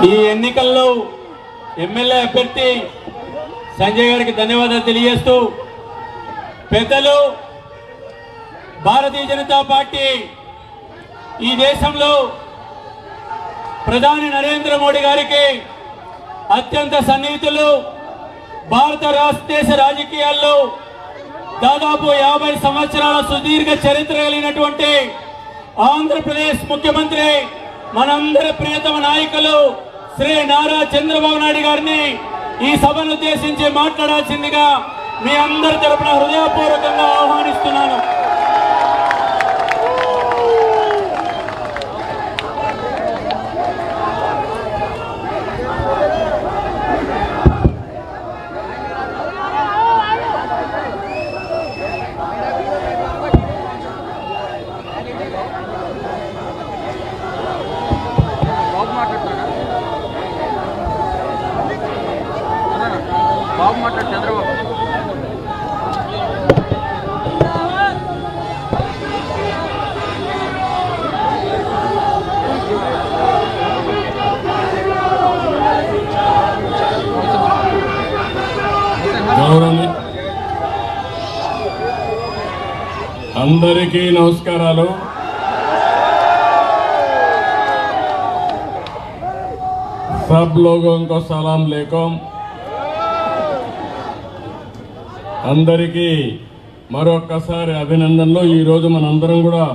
ఈ ఎన్నికల్లో ఎమ్మెల్యే అభ్యర్థి సంజయ్ గారికి ధన్యవాదాలు తెలియజేస్తూ, పెద్దలు భారతీయ జనతా పార్టీ ఈ దేశంలో ప్రధాని నరేంద్ర మోడీ గారికి అత్యంత సన్నిహితులు, భారత దేశ రాజకీయాల్లో దాదాపు 50 సంవత్సరాల సుదీర్ఘ చరిత్ర కలిగినటువంటి ఆంధ్రప్రదేశ్ ముఖ్యమంత్రి మనందరి ప్రియతమ నాయకులు శ్రీ నారా చంద్రబాబు నాయుడు గారిని ఈ సభను ఉద్దేశించి మాట్లాడాల్సిందిగా మీ అందరి తరపున హృదయపూర్వకంగా ఆహ్వానిస్తున్నాను. అందరికీ నమస్కారాలు. सब लोगों को सलाम लेकुम. అందరికీ మరొకసారి అభినందనలు. ఈ రోజు మనందరం కూడా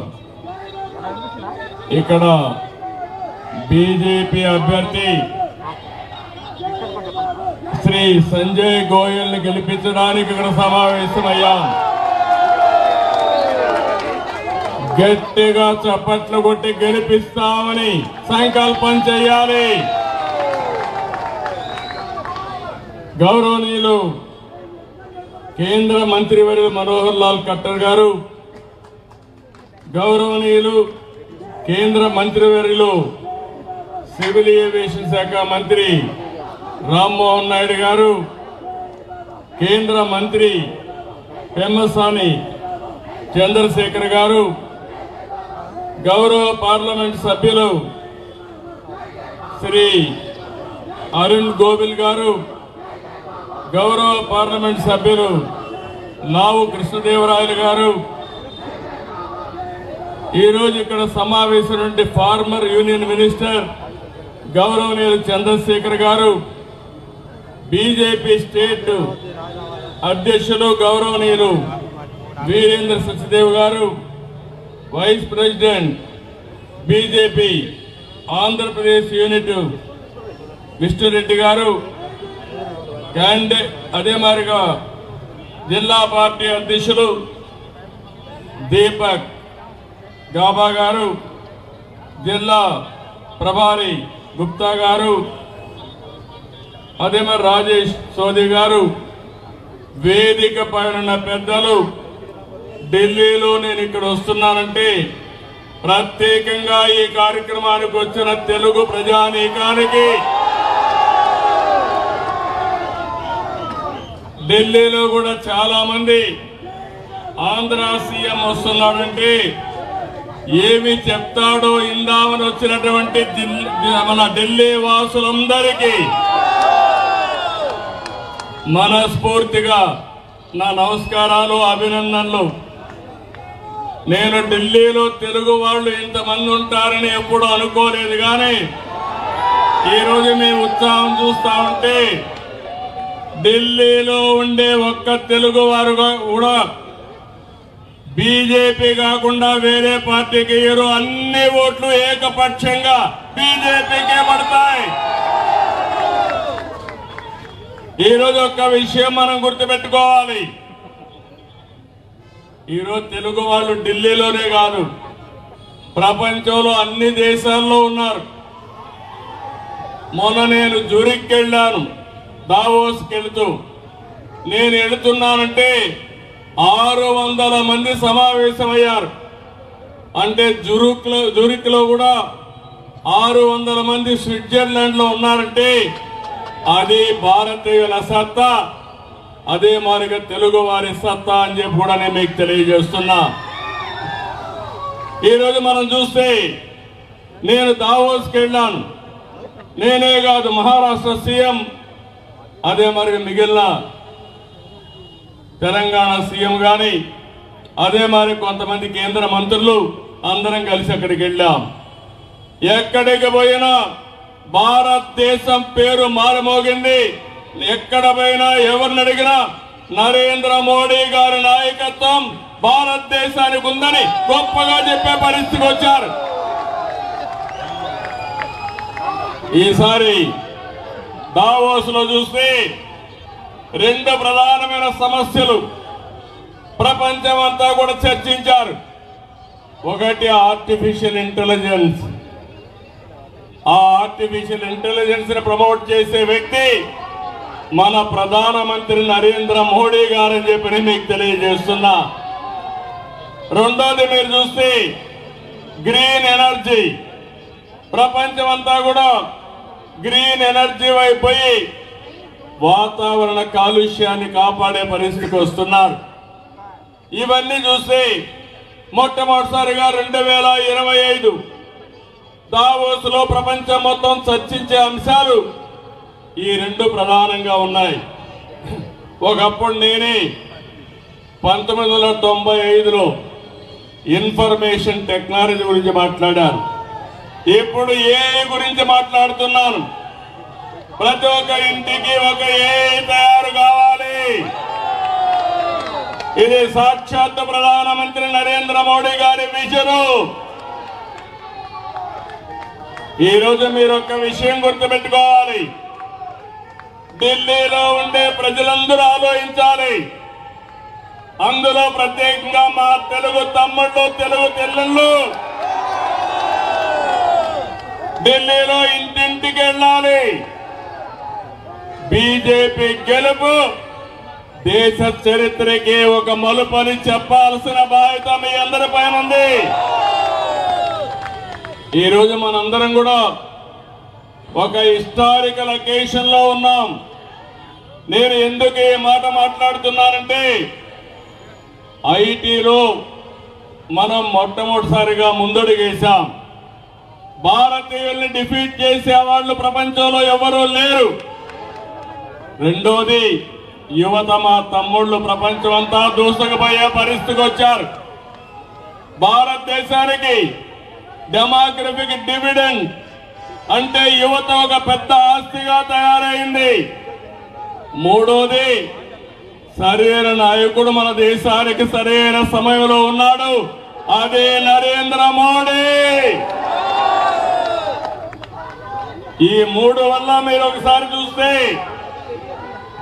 ఇక్కడ బీజేపీ అభ్యర్థి శ్రీ సంజయ్ గోయల్ ని గెలిపించడానికి ఇక్కడ సమావేశమయ్యాం. గట్టిగా చప్పట్లు కొట్టి గెలిపిస్తామని సంకల్పం చేయాలి. గౌరవనీయులు కేంద్ర మంత్రివర్యులు మనోహర్ లాల్ ఖట్టర్ గారు, గౌరవనీయులు కేంద్ర మంత్రివర్యులు సివిల్ ఏవియేషన్ శాఖ మంత్రి రామ్మోహన్ నాయుడు గారు, కేంద్ర మంత్రి పెమ్మసాని చంద్రశేఖర్ గారు, గౌరవ పార్లమెంట్ సభ్యులు శ్రీ అరుణ్ గోవిల్ గారు, గౌరవ పార్లమెంట్ సభ్యులు లావు కృష్ణదేవరాయలు గారు, ఈరోజు ఇక్కడ సమావేశం ఫార్మర్ యూనియన్ మినిస్టర్ గౌరవనీయులు చంద్రశేఖర్ గారు, బీజేపీ స్టేట్ అధ్యక్షులు గౌరవనీయులు వీరేంద్ర సత్యదేవ్ గారు, vice president BJP Andhra Pradesh unit Vishnu Reddy గారు, అదే మాదిరిగా జిల్లా పార్టీ అధ్యక్షులు దీపక్ గాబా గారు, జిల్లా ప్రభారి గుప్తా గారు, అదే మరి రాజేష్ సోది గారు, వేదిక పైన పెద్దలు, ఢిల్లీలో నేను ఇక్కడ వస్తున్నానంటే ప్రత్యేకంగా ఈ కార్యక్రమానికి వచ్చిన తెలుగు ప్రజానీకానికి, ఢిల్లీలో కూడా చాలా మంది ఆంధ్ర సీఎం వస్తున్నాడంటే ఏమి చెప్తాడో ఇందామని వచ్చినటువంటి మన ఢిల్లీ వాసులందరికీ మనస్ఫూర్తిగా నా నమస్కారాలు, అభినందనలు. నేను ఢిల్లీలో తెలుగు వాళ్ళు ఇంతమంది ఉంటారని ఎప్పుడూ అనుకోలేదు, కానీ ఈరోజు మీ ఉత్సాహం చూస్తా ఉంటే ఢిల్లీలో ఉండే ఒక్క తెలుగు వారు కూడా బీజేపీ కాకుండా వేరే పార్టీకి ఇయ్యరు. అన్ని ఓట్లు ఏకపక్షంగా బీజేపీకే పడతాయి. ఈరోజు ఒక్క విషయం మనం గుర్తుపెట్టుకోవాలి. ఈరోజు తెలుగు వాళ్ళు ఢిల్లీలోనే కాదు, ప్రపంచంలో అన్ని దేశాల్లో ఉన్నారు. మొన్న నేను జూరిక్ వెళ్ళాను, దావోస్కి వెళుతూ. నేను వెళుతున్నానంటే 600 మంది సమావేశమయ్యారు. అంటే జూరిక్ లో కూడా 600 మంది స్విట్జర్లాండ్ లో ఉన్నారంటే అది భారతీయుల సత్తా, అదే మాదిరిగా తెలుగు వారి సత్తా అని చెప్పి కూడా నేను మీకు తెలియజేస్తున్నా. ఈరోజు మనం చూస్తే నేను దావోస్కి వెళ్ళాను. నేనే కాదు మహారాష్ట్ర సీఎం, అదే మరి మిగిలిన తెలంగాణ సీఎం కానీ, అదే మరి కొంతమంది కేంద్ర మంత్రులు అందరం కలిసి అక్కడికి వెళ్ళాం. ఎక్కడికి పోయినా భారతదేశం పేరు మారుమోగింది. ఎక్కడ పోయినా ఎవరిని అడిగినా నరేంద్ర మోడీ గారి నాయకత్వం భారతదేశానికి ఉందని గొప్పగా చెప్పే పరిస్థితికి వచ్చారు. ఈసారి దావోస్ లో చూస్తే రెండు ప్రధానమైన సమస్యలు ప్రపంచం అంతా కూడా చర్చించారు. ఒకటి ఆర్టిఫిషియల్ ఇంటెలిజెన్స్. ఆ ఆర్టిఫిషియల్ ఇంటెలిజెన్స్ ని ప్రమోట్ చేసే వ్యక్తి మన ప్రధానమంత్రి నరేంద్ర మోడీ గారని చెప్పి మీకు తెలియజేస్తున్నా. రెండోది మీరు చూస్తే గ్రీన్ ఎనర్జీ. ప్రపంచం అంతా కూడా గ్రీన్ ఎనర్జీ వైపోయి వాతావరణ కాలుష్యాన్ని కాపాడే పరిస్థితికి వస్తున్నారు. ఇవన్నీ చూస్తే మొట్టమొదటిసారిగా 2025 దావోస్ లో ప్రపంచం మొత్తం చర్చించే అంశాలు ఈ రెండు ప్రధానంగా ఉన్నాయి. ఒకప్పుడు నేనే 1995లో ఇన్ఫర్మేషన్ టెక్నాలజీ గురించి మాట్లాడాను. ఇప్పుడు ఏఐ గురించి మాట్లాడుతున్నాను. ప్రతి ఒక్క ఇంటికి ఒక ఏఐ తయారు కావాలి. ఇది సాక్షాత్ ప్రధానమంత్రి నరేంద్ర మోడీ గారి విజను. ఈరోజు మీరు ఒక విషయం గుర్తుపెట్టుకోవాలి. ఢిల్లీలో ఉండే ప్రజలందరూ ఆలోచించాలి. అందులో ప్రత్యేకంగా మా తెలుగు తమ్ముళ్ళు, తెలుగు చెల్లెళ్ళు ఢిల్లీలో ఇంటింటికి వెళ్ళాలి. బీజేపీ గెలుపు దేశ చరిత్రకి ఒక మలుపని చెప్పాల్సిన బాధ్యత మీ అందరి పైన ఉంది. ఈరోజు మనందరం కూడా ఒక హిస్టారికల్ అకేషన్ లో ఉన్నాం. నేను ఎందుకు ఈ మాట మాట్లాడుతున్నానంటే ఐటీలో మనం మొట్టమొదటిసారిగా ముందడుగేశాం. భారతీయుల్ని డిఫీట్ చేసే వాళ్ళు ప్రపంచంలో ఎవరూ లేరు. రెండోది యువత, మా తమ్ముళ్ళు ప్రపంచం అంతా దూసుకుపోయే పరిస్థితికి వచ్చారు. భారతదేశానికి డెమోగ్రఫిక్ డివిడెండ్ అంటే యువత ఒక పెద్ద ఆస్తిగా తయారైంది. మూడోది సరైన నాయకుడు మన దేశానికి సరైన సమయంలో ఉన్నాడు. అదే నరేంద్ర మోడీ. ఈ మూడు వల్ల మీరు ఒకసారి చూస్తే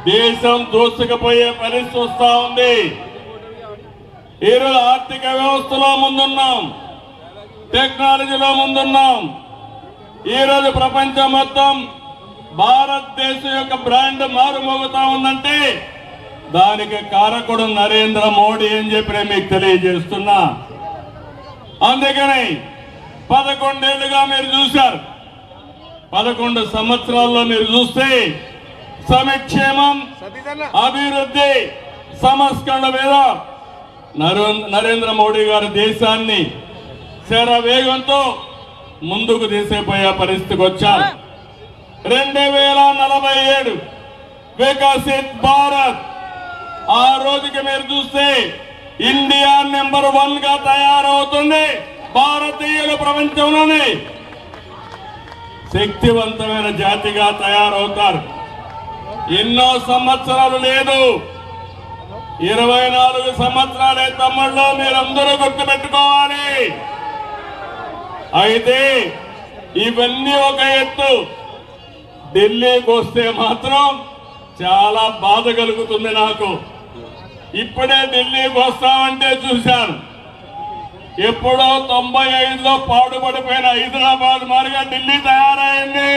దేశం దూసుకుపోయే పరిస్థితి వస్తా ఉంది. ఈరోజు ఆర్థిక వ్యవస్థలో ముందున్నాం, టెక్నాలజీలో ముందున్నాం. ఈరోజు ప్రపంచం మొత్తం భారతదేశం యొక్క బ్రాండ్ మారుమోగుతా ఉందంటే దానికి కారకుడు నరేంద్ర మోడీ అని చెప్పి మీకు తెలియజేస్తున్నా. అందుకని 11 ఏళ్లుగా మీరు చూశారు. 11 సంవత్సరాల్లో మీరు చూస్తే సంక్షేమం, అభివృద్ధి, సంస్కరణ మీద నరేంద్ర మోడీ గారు దేశాన్ని శరవేగంతో ముందుకు తీసిపోయే పరిస్థితికి వచ్చారు. 2047 వికసిత్ భారత్. ఆ రోజుకి మీరు చూస్తే ఇండియా నెంబర్ 1 గా తయారవుతుంది. భారతీయులు ప్రపంచంలోనే శక్తివంతమైన జాతిగా తయారవుతారు. ఎన్నో సంవత్సరాలు లేదు, 24 సంవత్సరాలే తమ్ముళ్ళు, మీరందరూ గుర్తుపెట్టుకోవాలి. అయితే ఇవన్నీ ఒక ఎత్తు. ఢిల్లీకి వస్తే మాత్రం చాలా బాధ కలుగుతుంది నాకు. ఇప్పుడే ఢిల్లీకి వస్తామంటే చూశాను. ఎప్పుడో 95లో పాడుపడిపోయిన హైదరాబాద్ మారిగా ఢిల్లీ తయారైంది.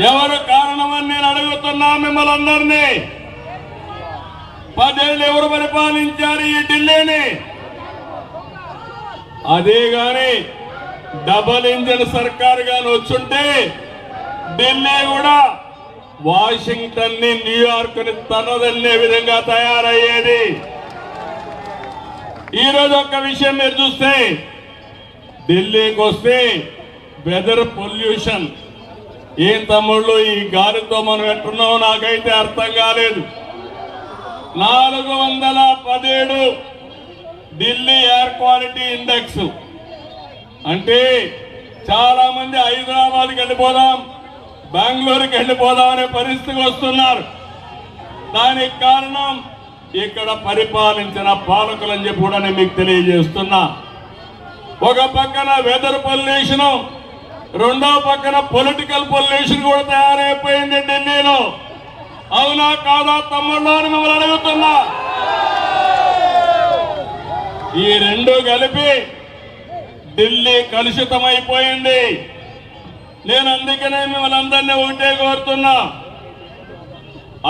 ఎవరు కారణమని నేను అడుగుతున్నా మిమ్మల్ని అందరినీ. 10 ఏళ్ళు ఎవరు పరిపాలించారు ఈ ఢిల్లీని? అదే గాని డబల్ ఇంజిన్ సర్కార్ గాని వచ్చుంటే ఢిల్లీ కూడా వాషింగ్టన్ ని, న్యూయార్క్ ని తనదన్నే విధంగా తయారయ్యేది. ఈరోజు ఒక విషయం మీరు చూస్తే ఢిల్లీకి వస్తే వెదర్ పొల్యూషన్. ఏం తమ్ముళ్ళు ఈ గాలితో మనం ఎట్టున్నామో నాకైతే అర్థం కాలేదు. 417 ఢిల్లీ ఎయిర్ క్వాలిటీ ఇండెక్స్ అంటే చాలా మంది హైదరాబాద్కి వెళ్ళిపోదాం, బెంగళూరుకి వెళ్ళిపోదాం అనే పరిస్థితికి వస్తున్నారు. దానికి కారణం ఇక్కడ పరిపాలించిన పాలకులని చెప్పి కూడా నేను మీకు తెలియజేస్తున్నా. ఒక పక్కన వెదర్ పొల్యూషన్, రెండో పక్కన పొలిటికల్ పొల్యూషన్ కూడా తయారైపోయింది ఢిల్లీలో. అవునా కాదా తమ్ముళ్ళు అని మిమ్మల్ని అడుగుతున్నా. ఈ రెండు కలిపి ఢిల్లీ కలుషితమైపోయింది. నేను అందుకనే మిమ్మల్ని అందరినీ ఒకటే కోరుతున్నా,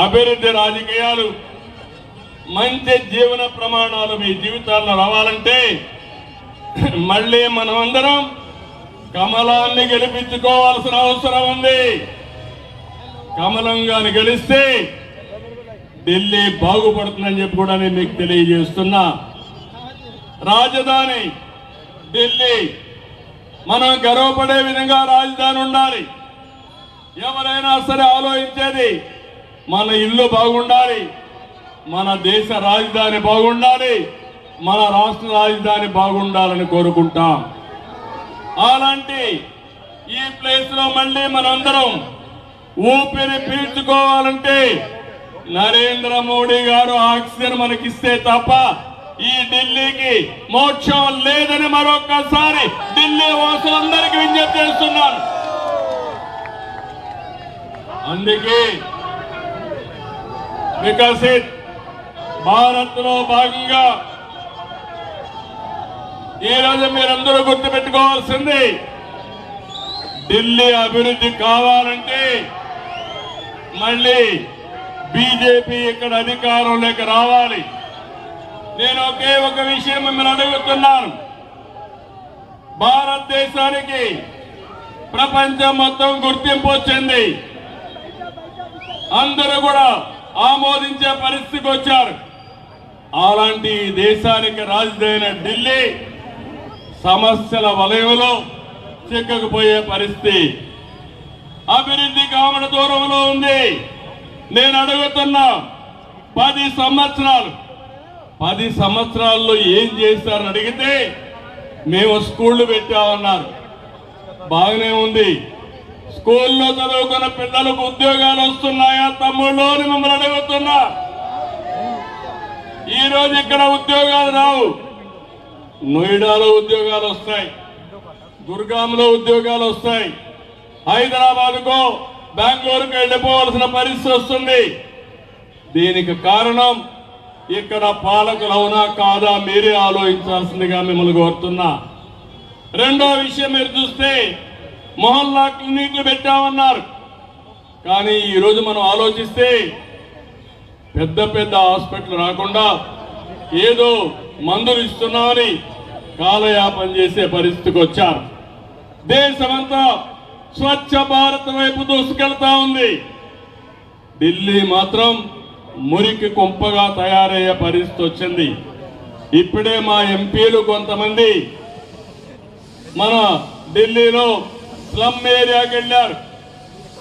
అభివృద్ధి రాజకీయాలు, మంచి జీవన ప్రమాణాలు మీ జీవితాల్లో రావాలంటే మళ్ళీ మనమందరం కమలాన్ని గెలిపించుకోవాల్సిన అవసరం ఉంది. కమలంగాని గెలిస్తే ఢిల్లీ బాగుపడుతుందని చెప్పి కూడా నేను మీకు తెలియజేస్తున్నా. రాజధాని ఢిల్లీ, మనం గర్వపడే విధంగా రాజధాని ఉండాలి. ఎవరైనా సరే ఆలోచించేది మన ఇల్లు బాగుండాలి, మన దేశ రాజధాని బాగుండాలి, మన రాష్ట్ర రాజధాని బాగుండాలని కోరుకుంటాం. అలాంటి ఈ ప్లేస్ లో మళ్ళీ మనందరం ఊపిరి పీల్చుకోవాలంటే నరేంద్ర మోడీ గారు ఆక్సిజన్ మనకిస్తే తప్ప ఈ ఢిల్లీకి మోక్షం లేదని మరొకసారి ఢిల్లీ వాసులందరికీ విజ్ఞప్తి చేస్తున్నాను. అందుకే వికసిత్ భారత్ లో భాగంగా ఈరోజు మీరందరూ గుర్తుపెట్టుకోవాల్సింది, ఢిల్లీ అభివృద్ధి కావాలంటే మళ్ళీ బీజేపీ ఇక్కడ అధికారంలోకి రావాలి. నేను ఒకే ఒక విషయం మిమ్మల్ని అడుగుతున్నాను. భారతదేశానికి ప్రపంచం మొత్తం గుర్తింపు వచ్చింది, అందరూ కూడా ఆమోదించే పరిస్థితికి వచ్చారు. అలాంటి దేశానికి రాజధాని ఢిల్లీ సమస్యల వలయంలో చిక్కకపోయే పరిస్థితి, అభివృద్ధి కామన దూరంలో ఉంది. నేను అడుగుతున్నా, 10 సంవత్సరాల్లో ఏం చేశారని అడిగితే మేము స్కూళ్లు పెట్టామన్నారు. బాగానే ఉంది. స్కూల్లో చదువుకున్న పిల్లలకు ఉద్యోగాలు వస్తున్నాయా తమ్ముళ్ళు అని మిమ్మల్ని అడుగుతున్నా. ఈ రోజు ఇక్కడ ఉద్యోగాలు రావు. నోయిడాలో ఉద్యోగాలు వస్తాయి, గుర్గాంలో ఉద్యోగాలు వస్తాయి, హైదరాబాద్కో బెంగళూరుకు వెళ్ళిపోవాల్సిన పరిస్థితి వస్తుంది. దీనికి కారణం ఇక్కడ పాలకులు అవునా కాదా మీరే ఆలోచించాల్సిందిగా మిమ్మల్ని కోరుతున్నా. రెండో విషయం మీరు చూస్తే మొహల్లా క్లినిక్లు పెట్టామన్నారు. కానీ ఈరోజు మనం ఆలోచిస్తే పెద్ద పెద్ద హాస్పిటల్ రాకుండా ఏదో మందులు ఇస్తున్నామని కాలయాపన చేసే పరిస్థితికి వచ్చారు. దేశమంతా స్వచ్ఛ భారత్ వైపు దూసుకెళ్తా ఉంది. ఢిల్లీ మాత్రం మురికి కుంపగా తయారయ్యే పరిస్థితి వచ్చింది. ఇప్పుడే మా ఎంపీలు కొంతమంది మన ఢిల్లీలో స్లమ్ ఏరియాకి వెళ్ళారు.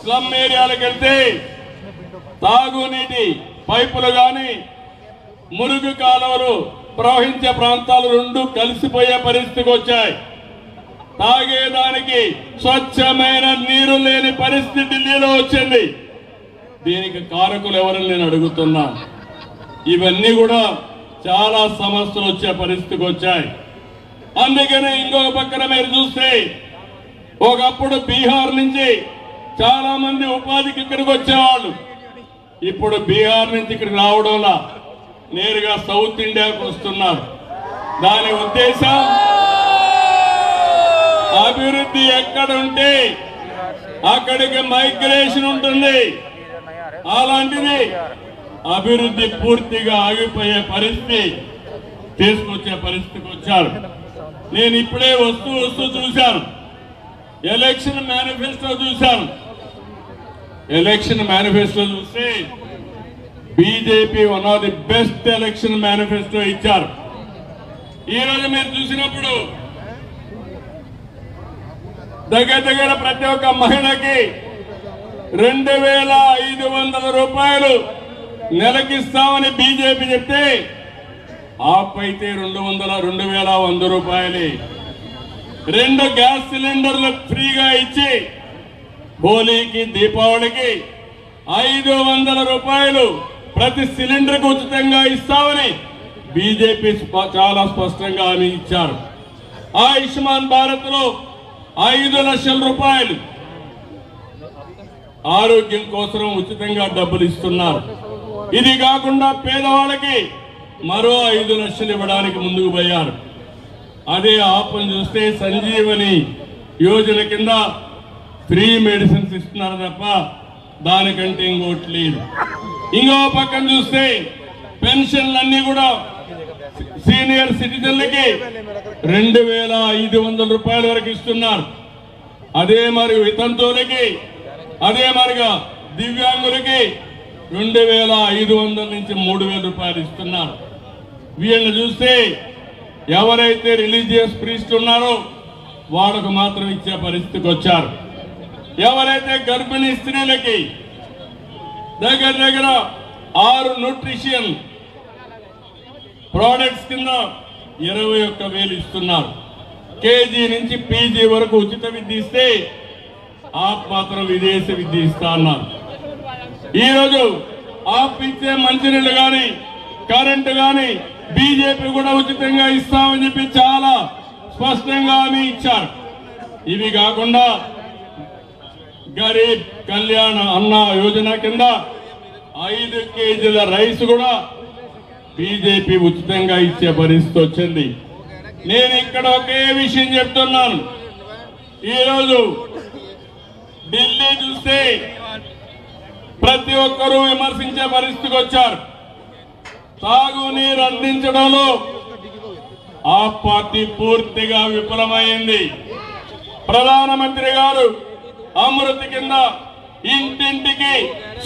స్లమ్ ఏరియాలకు వెళ్తే తాగునీటి పైపులు కానీ మురుగు కాలువలు ప్రవహించే ప్రాంతాలు రెండు కలిసిపోయే పరిస్థితికి వచ్చాయి. తాగేదానికి స్వచ్ఛమైన నీరు లేని పరిస్థితి ఢిల్లీలో వచ్చింది. దీనికి కారకులు ఎవరని నేను అడుగుతున్నా. ఇవన్నీ కూడా చాలా సమస్యలు వచ్చే పరిస్థితికి వచ్చాయి. అందుకనే ఇంకొక పక్కన మీరు చూస్తే ఒకప్పుడు బీహార్ నుంచి చాలా మంది ఉపాధికి ఇక్కడికి వచ్చేవాళ్ళు. ఇప్పుడు బీహార్ నుంచి ఇక్కడికి రావడంలా నేరుగా సౌత్ ఇండియాకు వస్తున్నారు. దాని ఉద్దేశం అభివృద్ధి ఎక్కడ ఉంటే అక్కడికి మైగ్రేషన్ ఉంటుంది. అలాంటిది అభివృద్ధి పూర్తిగా ఆగిపోయే పరిస్థితి తీసుకొచ్చే పరిస్థితికి వచ్చారు. నేను ఇప్పుడే వస్తూ చూశాను, ఎలక్షన్ మేనిఫెస్టో చూశాను. ఎలక్షన్ మేనిఫెస్టో చూస్తే BJP one of the best election manifesto ఇచ్చారు. ఈ రోజు మీరు చూసినప్పుడు దగ్గర ప్రతి ఒక్క మహిళకి 2,500 రూపాయలు నెలకిస్తామని బీజేపీ చెప్తే ఆపైతే 2,100 రూపాయలే. 2 గ్యాస్ సిలిండర్లు ఫ్రీగా ఇచ్చి హోలీకి దీపావళికి 500 రూపాయలు ప్రతి సిలిండర్కు ఉచితంగా ఇస్తామని బీజేపీ చాలా స్పష్టంగా హామీ ఇచ్చారు. ఆయుష్మాన్ భారత్ లో 5 లక్షల రూపాయలు ఆరోగ్యం కోసం ఉచితంగా డబ్బులు ఇస్తున్నారు. ఇది కాకుండా పేదవాళ్ళకి మరో 5 లక్షలు ఇవ్వడానికి ముందుకు పోయారు. అదే ఆపం చూస్తే సంజీవని యోజన కింద ఫ్రీ మెడిసిన్స్ ఇస్తున్నారు తప్ప దానికంటే ఇంకోటి లేదు. ఇంకో పక్కన చూస్తే పెన్షన్లన్నీ కూడా సీనియర్ సిటిజన్లకి 2,500 రూపాయల వరకు ఇస్తున్నారు. అదే మరి వితంతువులకి, అదే మరిగా దివ్యాంగులకి 2,500 నుంచి 3,000 రూపాయలు ఇస్తున్నారు. వీళ్ళని చూస్తే ఎవరైతే రిలీజియస్ ప్రీస్ట్ ఉన్నారో వాళ్ళకు మాత్రం ఇచ్చే పరిస్థితికి వచ్చారు. ఎవరైతే గర్భిణీ స్త్రీలకి దగ్గర 6 న్యూట్రిషన్ ప్రోడక్ట్స్ కింద 21,000 ఇస్తున్నారు. కేజీ నుంచి పీజీ వరకు ఉచిత విద్య ఇస్తే మాత్రం విదేశీ విద్య ఇస్తా అన్నారు. ఈరోజు ఇచ్చే మంచినీళ్ళు కానీ కరెంటు కానీ బీజేపీ కూడా ఉచితంగా ఇస్తామని చెప్పి చాలా స్పష్టంగా హామీ ఇచ్చారు. ఇవి కాకుండా గరీబ్ కళ్యాణ్ అన్న యోజన కింద 5 కేజీల రైస్ కూడా బీజేపీ ఉచితంగా ఇచ్చే పరిస్థితి వచ్చింది. నేను ఇక్కడ ఒకే విషయం చెప్తున్నాను. ఈరోజు ఢిల్లీ చూస్తే ప్రతి ఒక్కరూ విమర్శించే పరిస్థితికి వచ్చారు. తాగునీరు అందించడంలో ఆ పార్టీ పూర్తిగా విఫలమైంది. ప్రధానమంత్రి గారు అమృత్ కింద ఇంటింటికి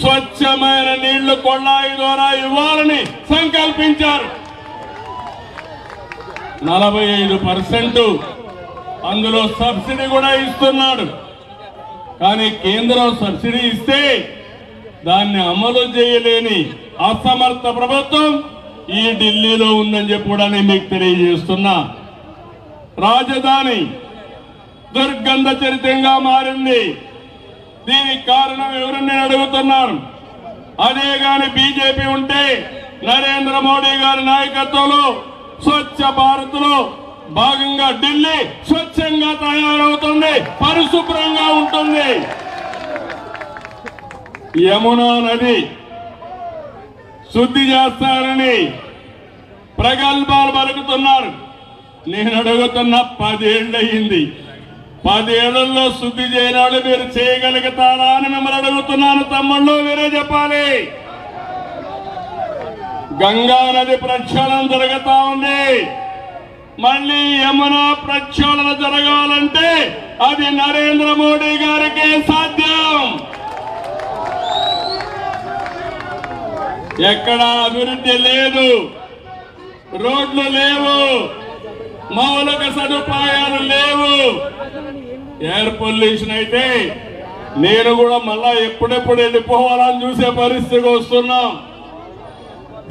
స్వచ్ఛమైన నీళ్లు కొళాయి ద్వారా ఇవ్వాలని సంకల్పించారు. 45% అందులో సబ్సిడీ కూడా ఇస్తున్నాడు. కానీ కేంద్రం సబ్సిడీ ఇస్తే దాన్ని అమలు చేయలేని అసమర్థ ప్రభుత్వం ఈ ఢిల్లీలో ఉందని చెప్పి కూడా నేను మీకు తెలియజేస్తున్నా. రాజధాని దుర్గంధ చరిత్రంగా మారింది. దీనికి కారణం ఎవరని నేను అడుగుతున్నాను. అదే గాని బీజేపీ ఉంటే నరేంద్ర మోడీ గారి నాయకత్వంలో స్వచ్ఛ భారత్ లో భాగంగా ఢిల్లీ స్వచ్ఛంగా తయారవుతుంది, పరిశుభ్రంగా ఉంటుంది. యమునా నది శుద్ధి చేస్తారని ప్రగల్భాలు పలుకుతున్నారు. నేను అడుగుతున్న 10 ఏళ్ళు అయింది. 10 ఏళ్లలో శుద్ధి చేయనాడు మీరు చేయగలుగుతారా అని మిమ్మల్ని అడుగుతున్నాను. తమ్ముళ్ళు మీరే చెప్పాలి. గంగా నది ప్రక్షాళన జరుగుతా ఉంది. మళ్ళీ యమునా ప్రక్షాళన జరగాలంటే అది నరేంద్ర మోడీ గారికే సాధ్యం. ఎక్కడ అభివృద్ధి లేదు, రోడ్లు లేవు, మౌలిక సదుపాయాలు లేవు. ఎయిర్ పొల్యూషన్ అయితే నేను కూడా మళ్ళా ఎప్పుడెప్పుడు వెళ్ళిపోవాలని చూసే పరిస్థితికి వస్తున్నాం.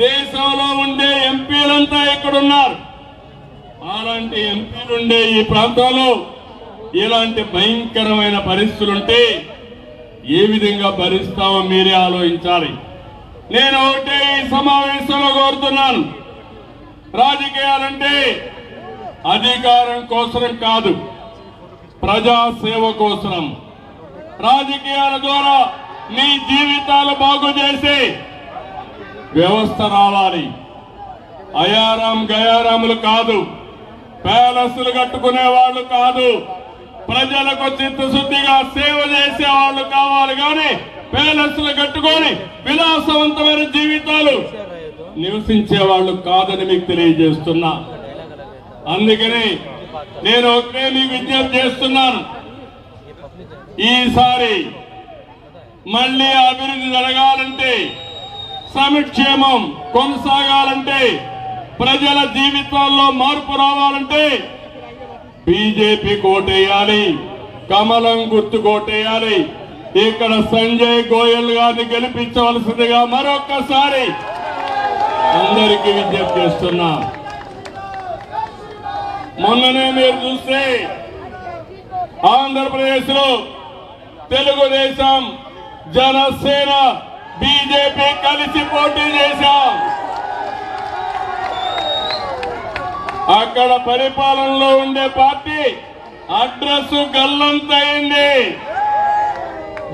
దేశంలో ఉండే ఎంపీలంతా ఇక్కడున్నారు. అలాంటి ఎంపీలుండే ఈ ప్రాంతంలో ఇలాంటి భయంకరమైన పరిస్థితులుంటే ఏ విధంగా భరిస్తామో మీరే ఆలోచించాలి. నేను ఒకటే ఈ సమావేశంలో కోరుతున్నాను. రాజకీయాలంటే అధికారం కోసం కాదు, ప్రజాసేవ కోసం. రాజకీయాల ద్వారా మీ జీవితాలు బాగు చేసి వ్యవస్థ రావాలి. అయారాం గయారాములు కాదు, ప్యాలెస్లు కట్టుకునే వాళ్ళు కాదు, ప్రజలకు చిత్తశుద్ధిగా సేవ చేసే వాళ్ళు కావాలి. కానీ ప్యాలెస్లు కట్టుకొని విలాసవంతమైన జీవితాలు నివసించే వాళ్ళు కాదని మీకు తెలియజేస్తున్నా. అందుకని నేను ఒకటే మీకు విజ్ఞప్తి చేస్తున్నాను. ఈసారి మళ్ళీ అభివృద్ధి జరగాలంటే, సంక్షేమం కొనసాగాలంటే, ప్రజల జీవితాల్లో మార్పు రావాలంటే బీజేపీ ఓటేయాలి, కమలం గుర్తు కోటేయాలి. ఇక్కడ సంజయ్ గోయల్ గారిని గెలిపించవలసిందిగా మరొక్కసారి అందరికీ విజ్ఞప్తి చేస్తున్నా. మొన్ననే మీరు చూస్తే ఆంధ్రప్రదేశ్ లో తెలుగుదేశం, జనసేన, బీజేపీ కలిసి పోటీ చేశాం. అక్కడ పరిపాలనలో ఉండే పార్టీ అడ్రస్ గల్లంతైంది,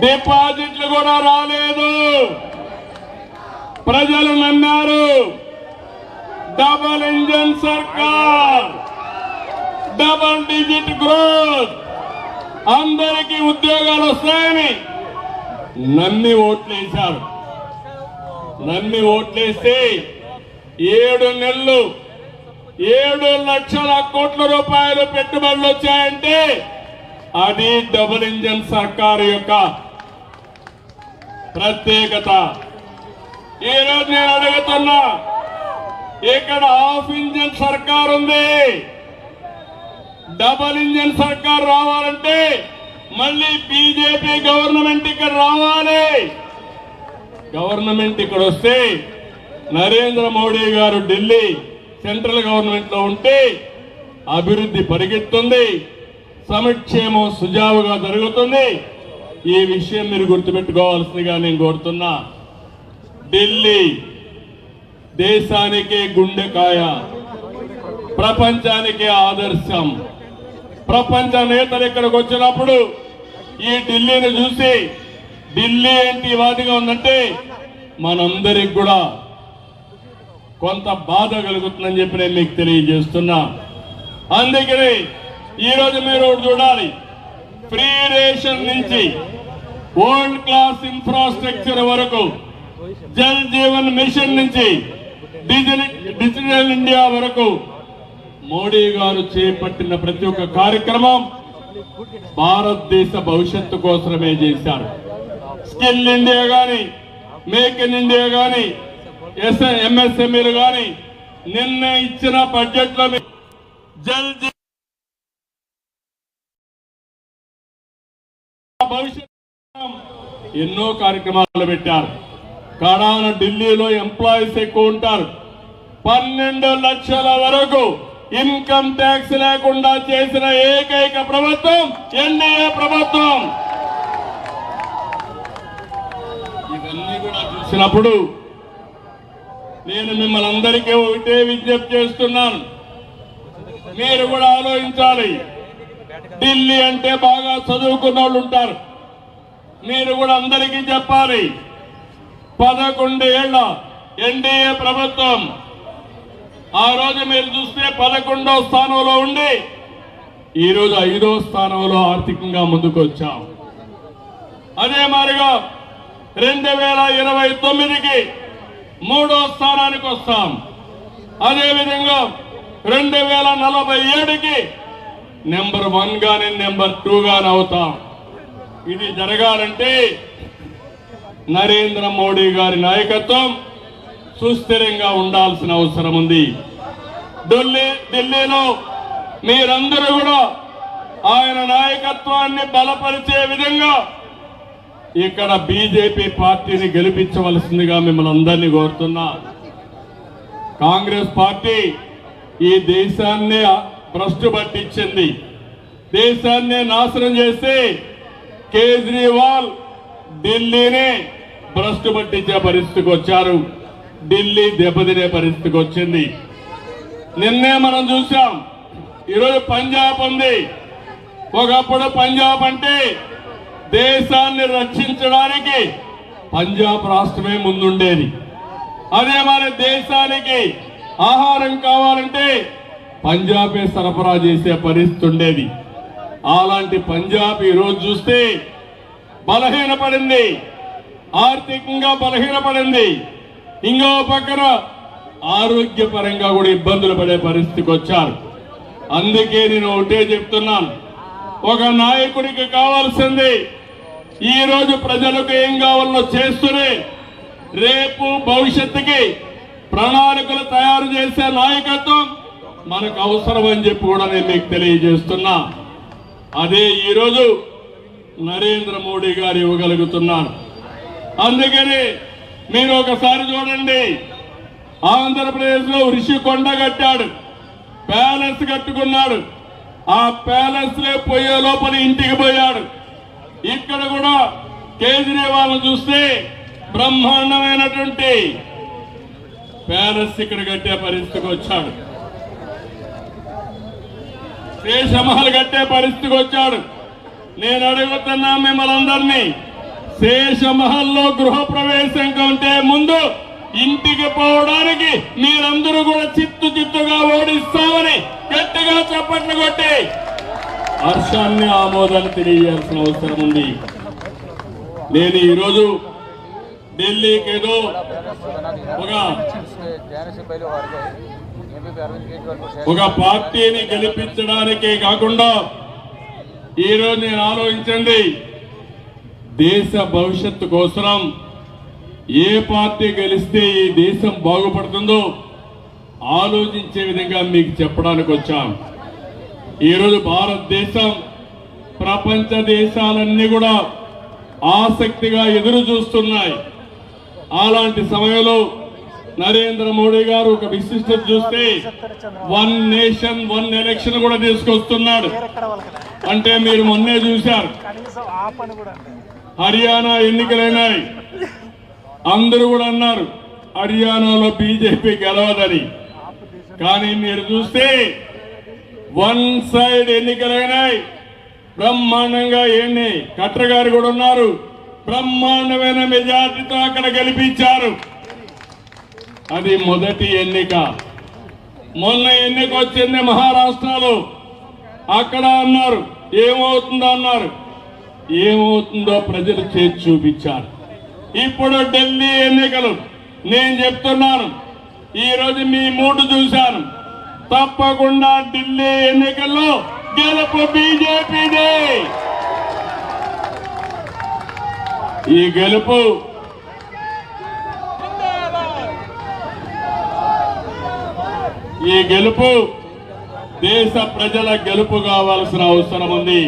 డిపాజిట్లు కూడా రాలేదు. ప్రజలు నమ్మారు. డబుల్ ఇంజన్ సర్కార్, డబుల్ డిజిట్ గ్రోత్, అందరికీ ఉద్యోగాలు వస్తాయని నమ్మి ఓట్లేశారు. నమ్మి ఓట్లేస్తే 7 నెలలు 7 లక్షల కోట్ల రూపాయలు పెట్టుబడులు వచ్చాయంటే అది డబుల్ ఇంజన్ సర్కారు యొక్క ప్రత్యేకత. ఈరోజు నేను అడుగుతున్నా, ఇక్కడ హాఫ్ ఇంజన్ సర్కార్ ఉంది. డబుల్ ఇంజన్ సర్కార్ రావాలంటే మళ్ళీ బీజేపీ గవర్నమెంట్ ఇక్కడ రావాలి. గవర్నమెంట్ ఇక్కడ వస్తే నరేంద్ర మోడీ గారు ఢిల్లీ సెంట్రల్ గవర్నమెంట్ లో ఉంటే అభివృద్ధి పరిగెత్తుంది, సంక్షేమం సుజావుగా జరుగుతుంది. ఈ విషయం మీరు గుర్తుపెట్టుకోవాల్సిందిగా నేను కోరుతున్నా. ఢిల్లీ దేశానికి గుండెకాయ, ప్రపంచానికి ఆదర్శం. ప్రపంచ నేతలు ఇక్కడికి వచ్చినప్పుడు ఈ ఢిల్లీని చూసి ఢిల్లీ ఏంటి వాటిగా ఉందంటే మనందరికి కూడా కొంత బాధ కలుగుతుందని చెప్పి నేను మీకు తెలియజేస్తున్నా. అందుకని ఈరోజు మీరు చూడాలి, ఫ్రీ రేషన్ నుంచి వరల్డ్ క్లాస్ ఇన్ఫ్రాస్ట్రక్చర్ వరకు, జల్ జీవన్ మిషన్ నుంచి డిజిటల్ ఇండియా వరకు మోడీ గారు చేపట్టిన ప్రతి ఒక్క కార్యక్రమం భారతదేశ భవిష్యత్తు కోసమే చేశారు. స్కిల్ ఇండియా గాని, మేక్ ఇన్ ఇండియా గాని, ఎంఎస్ఎంఈలు గాని, నిన్న ఇచ్చిన బడ్జెట్ లో జల్ భవిష్యత్తు ఎన్నో కార్యక్రమాలు పెట్టారు. కడాన ఢిల్లీలో ఎంప్లాయీస్ ఎక్కువ ఉంటారు. 12 లక్షల వరకు ఇన్కమ్ ట్యాక్స్ లేకుండా చేసిన ఏకైక ప్రభుత్వం ఎన్డీఏ ప్రభుత్వం. ఇవన్నీ కూడా చూసినప్పుడు నేను మిమ్మల్ని అందరికీ ఒకటే విజ్ఞప్తి చేస్తున్నాను, మీరు కూడా ఆలోచించాలి. ఢిల్లీ అంటే బాగా చదువుకున్న వాళ్ళు ఉంటారు. మీరు కూడా అందరికీ చెప్పాలి, 11 ఏళ్ల ఎన్డీఏ ప్రభుత్వం ఆ రోజు మీరు చూస్తే 11వ స్థానంలో ఉండి ఈరోజు 5వ స్థానంలో ఆర్థికంగా ముందుకు వచ్చాం. అదే మాదిరిగా 2029కి 3వ స్థానానికి వస్తాం. అదేవిధంగా 2047కి నెంబర్ 1 గాని నెంబర్ 2 గాని అవుతాం. ఇది జరగాలంటే నరేంద్ర మోడీ గారి నాయకత్వం సుస్థిరంగా ఉండాల్సిన అవసరం ఉంది. ఢిల్లీలో మీరందరూ కూడా ఆయన నాయకత్వాన్ని బలపరిచే విధంగా ఇక్కడ బీజేపీ పార్టీని గెలిపించవలసిందిగా మిమ్మల్ని అందరినీ కోరుతున్నా. కాంగ్రెస్ పార్టీ ఈ దేశాన్ని భ్రష్టు పట్టించింది, దేశాన్ని నాశనం చేసి కేజ్రీవాల్ ఢిల్లీని భ్రష్టు పట్టించే పరిస్థితికి వచ్చారు. ఢిల్లీ దెబ్బతినే పరిస్థితికి వచ్చింది. నిన్నే మనం చూసాం. ఈరోజు పంజాబ్ ఉంది. ఒకప్పుడు పంజాబ్ అంటే దేశాన్ని రక్షించడానికి పంజాబ్ రాష్ట్రమే ముందుండేది. అదే మరి దేశానికి ఆహారం కావాలంటే పంజాబే సరఫరా చేసే పరిస్థితి ఉండేది. అలాంటి పంజాబ్ ఈరోజు చూస్తే బలహీనపడింది, ఆర్థికంగా బలహీనపడింది. ఇంకో పక్కన ఆరోగ్యపరంగా కూడా ఇబ్బందులు పడే పరిస్థితికి వచ్చారు. అందుకే నేను ఒకటే చెప్తున్నాను, ఒక నాయకుడికి కావాల్సింది ఈ రోజు ప్రజలకు ఏం కావాలో చేస్తూనే రేపు భవిష్యత్తుకి ప్రణాళికలు తయారు చేసే నాయకత్వం మనకు అవసరం అని చెప్పి కూడా నేను మీకు తెలియజేస్తున్నా. అదే ఈరోజు నరేంద్ర మోడీ గారు ఇవ్వగలుగుతున్నారు. అందుకని మీరు ఒకసారి చూడండి, ఆంధ్రప్రదేశ్లో ఋషికొండ కట్టాడు, ప్యాలెస్ కట్టుకున్నాడు. ఆ ప్యాలెస్ లో పోయే లోపల ఇంటికి పోయాడు. ఇక్కడ కూడా కేజ్రీవాల్ చూస్తే బ్రహ్మాండమైనటువంటి ప్యాలెస్ ఇక్కడ కట్టే పరిస్థితికి వచ్చాడు, శేషమహల్ కట్టే పరిస్థితికి వచ్చాడు. నేను అడుగుతున్నా మిమ్మల్ని అందరినీ, శేషమహల్లో గృహప్రవేశం కంటే ముందు ఇంటికి పోవడానికి మీరందరూ కూడా చిత్తుగా ఓడిస్తామని గట్టిగా చప్పట్లు కొట్టి హర్షాన్ని ఆమోదాన్ని తెలియజేయాల్సిన అవసరం ఉంది. నేను ఈరోజు ఢిల్లీకి ఏదో ఒక పార్టీని గెలిపించడానికే కాకుండా ఈరోజు నేను ఆలోచించండి, దేశ భవిష్యత్తు కోసం ఏ పార్టీ గెలిస్తే ఈ దేశం బాగుపడుతుందో ఆలోచించే విధంగా మీకు చెప్పడానికి వచ్చాం. ఈరోజు భారతదేశం ప్రపంచ దేశాలన్నీ కూడా ఆసక్తిగా ఎదురు చూస్తున్నాయి. అలాంటి సమయంలో నరేంద్ర మోడీ గారు ఒక విశిష్టత చూస్తే 1 నేషన్ 1 ఎలక్షన్ కూడా తీసుకొస్తున్నాడు. అంటే మీరు మొన్నే చూశారు, హర్యానా ఎన్నికలైనాయి, అందరూ కూడా అన్నారు హర్యానాలో బీజేపీ గెలవదని. కానీ మీరు చూస్తే 1 సైడ్ ఎన్నికలైనాయి, బ్రహ్మాండంగా ఏంటి ఖట్టర్ గారు కూడా ఉన్నారు, బ్రహ్మాండమైన మెజార్టీతో అక్కడ గెలిపించారు. అది మొదటి ఎన్నిక. మొన్న ఎన్నిక వచ్చింది మహారాష్ట్రలో, అక్కడ అన్నారు ఏమవుతుందో అన్నారు, ఏమవుతుందో ప్రజలు చేసి చూపించారు. ఇప్పుడు ఢిల్లీ ఎన్నికలు, నేను చెప్తున్నాను ఈరోజు మీ మూడు చూశాను, తప్పకుండా ఢిల్లీ ఎన్నికల్లో గెలుపు బీజేపీదే. ఈ గెలుపు దేశ ప్రజల గెలుపు కావాల్సిన అవసరం ఉంది.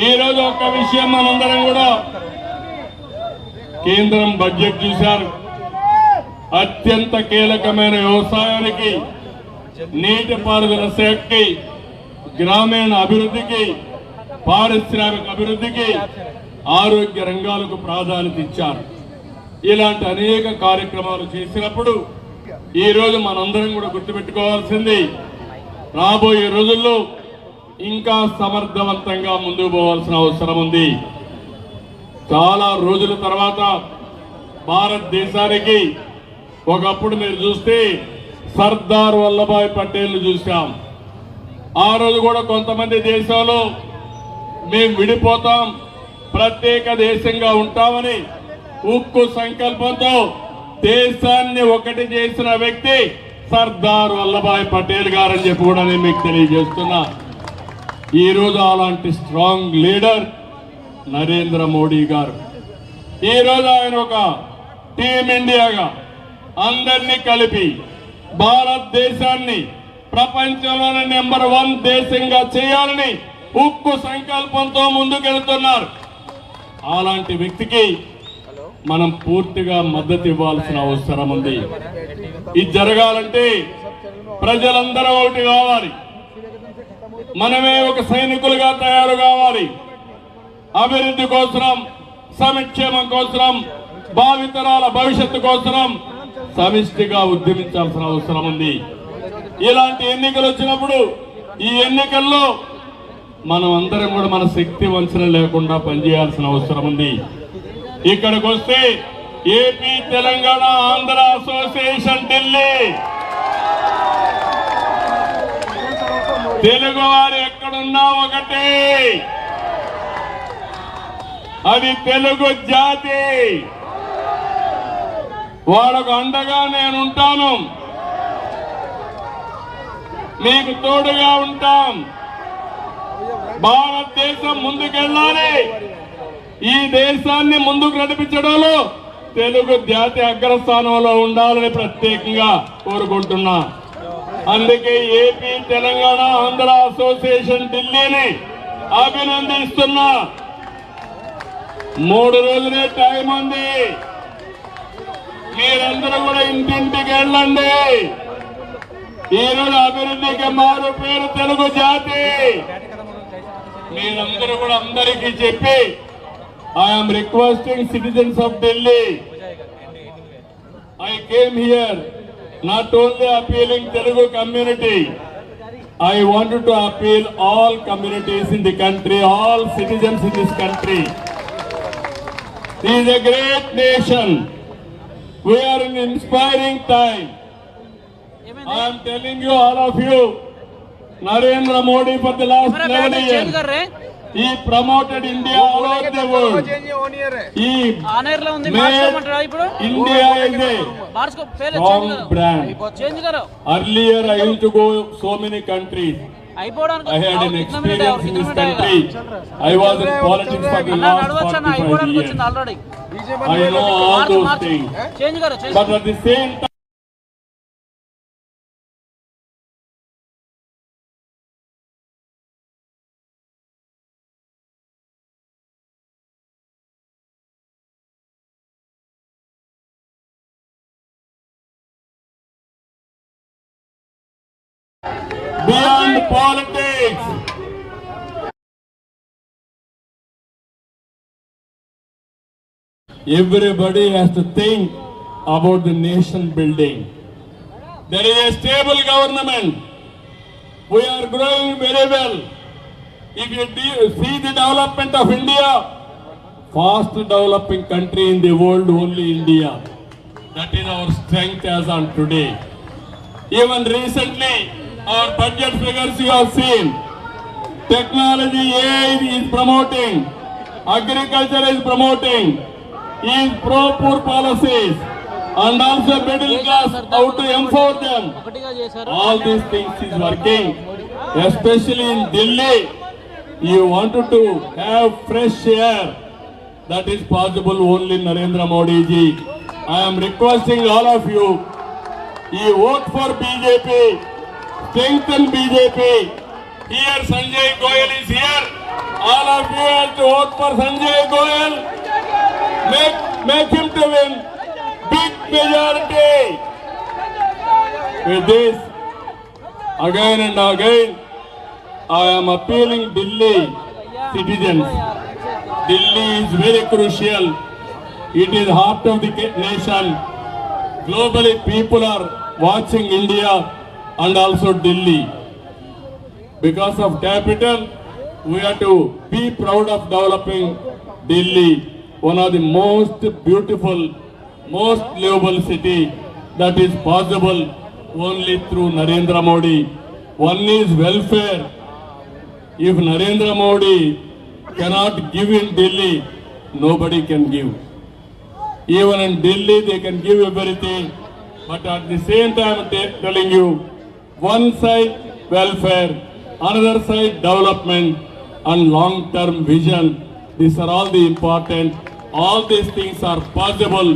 ఈరోజు ఒక విషయం మనందరం కూడా కేంద్రం బడ్జెట్ చూశారు, అత్యంత కీలకమైన వ్యవసాయానికి, నీటిపారుదల శాఖకి, గ్రామీణ అభివృద్ధికి, పారిశ్రామిక అభివృద్ధికి, ఆరోగ్య రంగాలకు ప్రాధాన్యత ఇచ్చారు. ఇలాంటి అనేక కార్యక్రమాలు చేసినప్పుడు ఈరోజు మనందరం కూడా గుర్తుపెట్టుకోవాల్సింది, రాబోయే రోజుల్లో ఇంకా సమర్థవంతంగా ముందుకు పోవాల్సిన అవసరం ఉంది. చాలా రోజుల తర్వాత భారతదేశానికి ఒకప్పుడు మీరు చూస్తే సర్దార్ వల్లభాయ్ పటేల్ చూశాం. ఆ రోజు కూడా కొంతమంది దేశంలో మేము విడిపోతాం, ప్రత్యేక దేశంగా ఉంటామని ఉక్కు సంకల్పంతో దేశాన్ని ఒకటి చేసిన వ్యక్తి సర్దార్ వల్లభాయ్ పటేల్ గారని చెప్పి కూడా నేను మీకు తెలియజేస్తున్నా. ఈరోజు అలాంటి స్ట్రాంగ్ లీడర్ నరేంద్ర మోడీ గారు. ఈరోజు ఆయన ఒక టీమిండియాగా అందరినీ కలిపి భారతదేశాన్ని ప్రపంచంలోనే నెంబర్ 1 దేశంగా చేయాలని ఉక్కు సంకల్పంతో ముందుకెళ్తున్నారు. అలాంటి వ్యక్తికి మనం పూర్తిగా మద్దతు ఇవ్వాల్సిన అవసరం ఉంది. ఇది జరగాలంటే ప్రజలందరూ ఒకటి కావాలి, మనమే ఒక సైనికులుగా తయారు కావాలి. అభివృద్ధి కోసం, సంక్షేమం కోసం, భావితరాల భవిష్యత్తు కోసం సమిష్టిగా ఉద్యమించాల్సిన అవసరం ఉంది. ఇలాంటి ఎన్నికలు వచ్చినప్పుడు ఈ ఎన్నికల్లో మనం అందరం కూడా మన శక్తి వంచన లేకుండా పనిచేయాల్సిన అవసరం ఉంది. ఇక్కడికి వస్తే ఏపీ, తెలంగాణ, ఆంధ్ర అసోసియేషన్ ఢిల్లీ, తెలుగు వారు ఎక్కడున్నా ఒకటే, అది తెలుగు జాతి. వాళ్ళకు అండగా నేను ఉంటాను, మీకు తోడుగా ఉంటాం. భారతదేశం ముందుకెళ్ళాలి, ఈ దేశాన్ని ముందుకు నడిపించడంలో తెలుగు జాతి అగ్రస్థానంలో ఉండాలని ప్రత్యేకంగా కోరుకుంటున్నా. అందుకే ఏపీ, తెలంగాణ, ఆంధ్ర అసోసియేషన్ ఢిల్లీని అభినందిస్తున్నా. 3 రోజులే టైం ఉంది. మీరందరూ కూడా ఇంటింటికి వెళ్ళండి. ఈరోజు అభివృద్ధికి మారు పేరు తెలుగు జాతి. మీరందరూ కూడా అందరికీ చెప్పి I'm requesting citizens of Delhi. I came here not only appealing Telugu community. I wanted to appeal all communities in the country, all citizens in this country. This is a great nation. We are in inspiring time. I am telling you, all of you, Narendra Modi for the last 11 years, he promoted India all over the world. He made India is a strong brand. Earlier I used to go so many countries. I had an experience in this country. I was in politics for the last 45 years. I know all those things. But at the same time, beyond politics, everybody has to think about the nation building. There is a stable government. We are growing very well. If you see the development of India, fast developing country in the world, only India. That is our strength as on today. Even recently, our budget figures you have seen. Technology AI is promoting, agriculture is promoting, is pro-poor policies, and also middle class, how to empower them. All these things is working, especially in Delhi. You wanted to have fresh air. That is possible only Narendra Modi ji. I am requesting all of you, you vote for BJP, strengthen BJP. Here Sanjay Goyal is here. All of you have to vote for Sanjay Goyal. Make him to win big majority. With this, again and again, I am appealing Delhi citizens. Delhi is very crucial. It is heart of the nation. Globally, people are watching India and also Delhi. Because of capital, we have to be proud of developing Delhi, one of the most beautiful, most livable city that is possible only through Narendra Modi. One is welfare. If Narendra Modi cannot give in Delhi, nobody can give. Even in Delhi, they can give everything. But at the same time, telling you, one side welfare, another side development and long-term vision. These are all the important. All these things are possible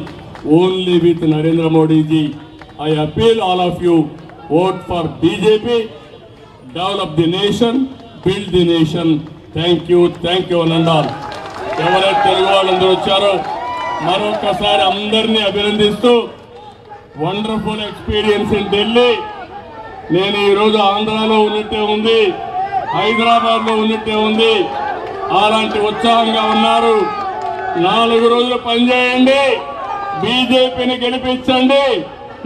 only with Narendra Modi ji. I appeal all of you, vote for BJP, develop the nation, build the nation. Thank you, Anandal. ఎవరైతే తెలుగు వాళ్ళందరూ వచ్చారో మరొకసారి అందరినీ అభినందిస్తూ wonderful experience in Delhi. నేను ఈరోజు ఆంధ్రాలో ఉన్నట్టే ఉంది, హైదరాబాద్లో ఉన్నట్టే ఉంది. అలాంటి ఉత్సాహంగా ఉన్నారు. 4 రోజులు పనిచేయండి, బీజేపీని గెలిపించండి.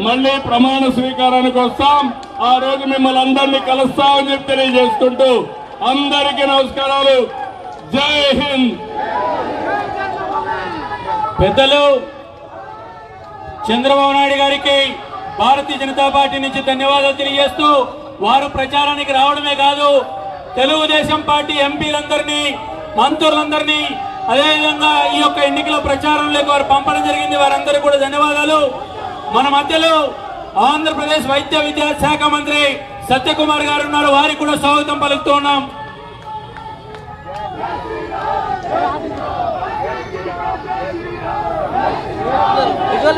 మళ్ళీ ప్రమాణ స్వీకారానికి వస్తాం. ఆ రోజు మిమ్మల్ని అందరినీ కలుస్తామని చెప్పి తెలియజేసుకుంటూ అందరికీ నమస్కారాలు. జై హింద్. పెద్దలు చంద్రబాబు నాయుడు గారికి భారతీయ జనతా పార్టీ నుంచి ధన్యవాదాలు తెలియజేస్తూ, వారు ప్రచారానికి రావడమే కాదు, తెలుగుదేశం పార్టీ ఎంపీలందరినీ, మంత్రులందరినీ, అదేవిధంగా ఈ యొక్క ఎన్నికల ప్రచారంలోకి వారు పంపడం జరిగింది. వారందరూ కూడా ధన్యవాదాలు. మన మధ్యలో ఆంధ్రప్రదేశ్ వైద్య విద్యా శాఖ మంత్రి సత్యకుమార్ గారు ఉన్నారు. వారికి కూడా స్వాగతం పలుకుతూ ఉన్నాం. విజువల్